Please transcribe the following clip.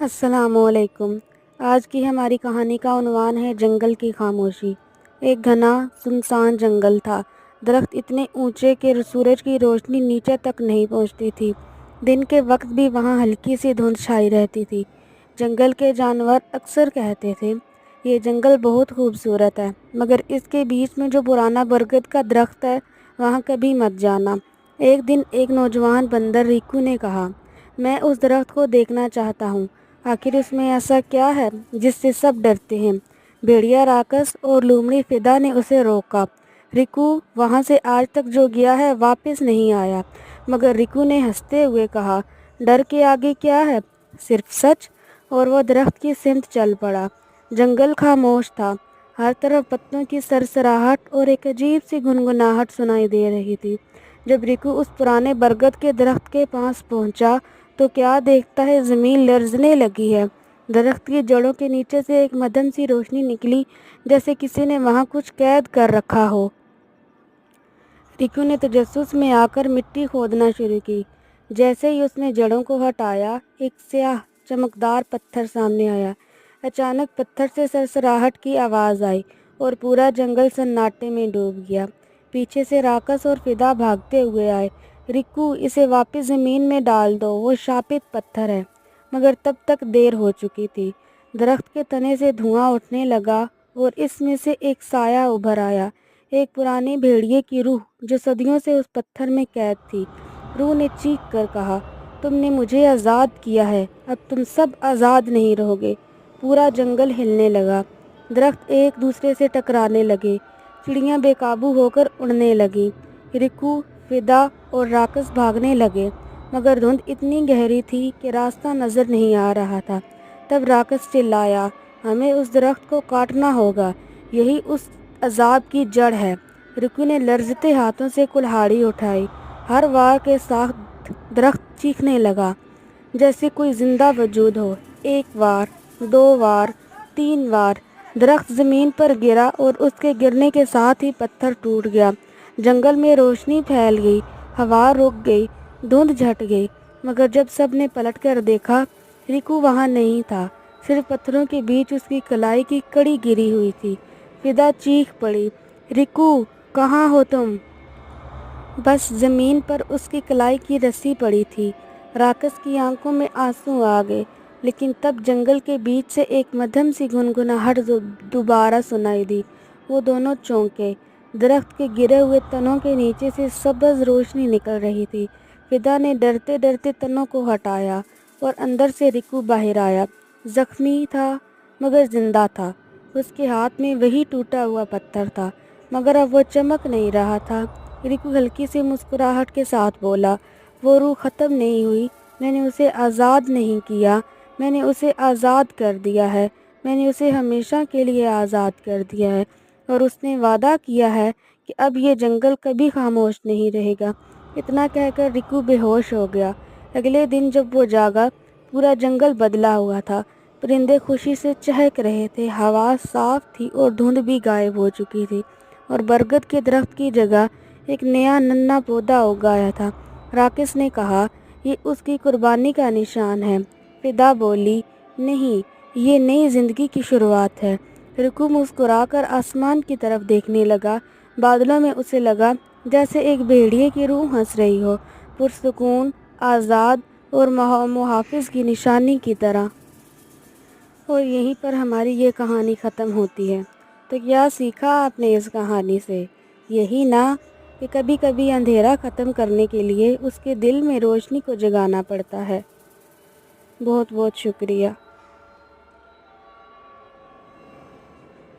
السلام علیکم۔ آج کی ہماری کہانی کا عنوان ہے جنگل کی خاموشی۔ ایک گھنا سنسان جنگل تھا۔ درخت اتنے اونچے کہ سورج کی روشنی نیچے تک نہیں پہنچتی تھی۔ دن کے وقت بھی وہاں ہلکی سی دھند چھائی رہتی تھی۔ جنگل کے جانور اکثر کہتے تھے، یہ جنگل بہت خوبصورت ہے، مگر اس کے بیچ میں جو پرانا برگد کا درخت ہے وہاں کبھی مت جانا۔ ایک دن ایک نوجوان بندر ریکو نے کہا، میں اس درخت کو دیکھنا چاہتا ہوں۔ آخر اس میں ایسا کیا ہے جس سے سب ڈرتے ہیں؟ بھیڑیا راکس اور لومڑی فدا نے اسے روکا۔ ریکو وہاں سے آج تک جو گیا ہے واپس نہیں آیا۔ مگر ریکو نے ہنستے ہوئے کہا، ڈر کے آگے کیا ہے؟ صرف سچ۔ اور وہ درخت کی سمت چل پڑا۔ جنگل خاموش تھا۔ ہر طرف پتوں کی سرسراہٹ اور ایک عجیب سی گنگناہٹ سنائی دے رہی تھی۔ جب ریکو اس پرانے برگد کے درخت کے پاس پہنچا تو کیا دیکھتا ہے، زمین لرزنے لگی ہے۔ درخت کی جڑوں کے نیچے سے ایک مدھم سی روشنی نکلی، جیسے کسی نے وہاں کچھ قید کر رکھا ہو۔ ریکو نے تجسس میں آ کر مٹی کھودنا شروع کی۔ جیسے ہی اس نے جڑوں کو ہٹایا، ایک سیاہ چمکدار پتھر سامنے آیا۔ اچانک پتھر سے سرسراہٹ کی آواز آئی اور پورا جنگل سناٹے میں ڈوب گیا۔ پیچھے سے راکس اور فدا بھاگتے ہوئے آئے۔ ریکو، اسے واپس زمین میں ڈال دو، وہ شاپت پتھر ہے۔ مگر تب تک دیر ہو چکی تھی۔ درخت کے تنے سے دھواں اٹھنے لگا اور اس میں سے ایک سایہ ابھر آیا، ایک پرانے بھیڑیے کی روح جو صدیوں سے اس پتھر میں قید تھی۔ روح نے چیخ کر کہا، تم نے مجھے آزاد کیا ہے، اب تم سب آزاد نہیں رہو گے۔ پورا جنگل ہلنے لگا۔ درخت ایک دوسرے سے ٹکرانے لگے، چڑیاں بے قابو ہو کر اڑنے لگیں۔ ریکو، فدا اور راکس بھاگنے لگے، مگر دھند اتنی گہری تھی کہ راستہ نظر نہیں آ رہا تھا۔ تب راکس چلایا، ہمیں اس درخت کو کاٹنا ہوگا، یہی اس عذاب کی جڑ ہے۔ ریکو نے لرزتے ہاتھوں سے کلہاڑی اٹھائی۔ ہر وار کے ساتھ درخت چیخنے لگا، جیسے کوئی زندہ وجود ہو۔ ایک وار، دو وار، تین وار، درخت زمین پر گرا اور اس کے گرنے کے ساتھ ہی پتھر ٹوٹ گیا۔ جنگل میں روشنی پھیل گئی، ہوا رک گئی، دھند چھٹ گئی۔ مگر جب سب نے پلٹ کر دیکھا، ریکو وہاں نہیں تھا۔ صرف پتھروں کے بیچ اس کی کلائی کی کڑی گری ہوئی تھی۔ فدا چیخ پڑی، ریکو، کہاں ہو تم؟ بس زمین پر اس کی کلائی کی رسی پڑی تھی۔ راکس کی آنکھوں میں آنسو آ گئے، لیکن تب جنگل کے بیچ سے ایک مدھم سی گنگناہٹ دوبارہ سنائی دی۔ وہ دونوں چونکے۔ درخت کے گرے ہوئے تنوں کے نیچے سے سبز روشنی نکل رہی تھی۔ فدا نے ڈرتے ڈرتے تنوں کو ہٹایا اور اندر سے ریکو باہر آیا۔ زخمی تھا مگر زندہ تھا۔ اس کے ہاتھ میں وہی ٹوٹا ہوا پتھر تھا، مگر اب وہ چمک نہیں رہا تھا۔ ریکو ہلکی سی مسکراہٹ کے ساتھ بولا، وہ روح ختم نہیں ہوئی، میں نے اسے آزاد نہیں کیا، میں نے اسے آزاد کر دیا ہے، میں نے اسے ہمیشہ کے لیے آزاد کر دیا ہے، اور اس نے وعدہ کیا ہے کہ اب یہ جنگل کبھی خاموش نہیں رہے گا۔ اتنا کہہ کر ریکو بے ہوش ہو گیا۔ اگلے دن جب وہ جاگا، پورا جنگل بدلا ہوا تھا۔ پرندے خوشی سے چہک رہے تھے، ہوا صاف تھی اور دھند بھی غائب ہو چکی تھی، اور برگد کے درخت کی جگہ ایک نیا ننھا پودا اگایا تھا۔ راکس نے کہا، یہ اس کی قربانی کا نشان ہے۔ فدا بولی، نہیں، یہ نئی زندگی کی شروعات ہے۔ ریکو مسکرا کر آسمان کی طرف دیکھنے لگا۔ بادلوں میں اسے لگا جیسے ایک بھیڑیے کی روح ہنس رہی ہو، پرسکون، آزاد اور محافظ کی نشانی کی طرح۔ اور یہیں پر ہماری یہ کہانی ختم ہوتی ہے۔ تو کیا سیکھا آپ نے اس کہانی سے؟ یہی نا کہ کبھی کبھی اندھیرا ختم کرنے کے لیے اس کے دل میں روشنی کو جگانا پڑتا ہے۔ بہت بہت شکریہ۔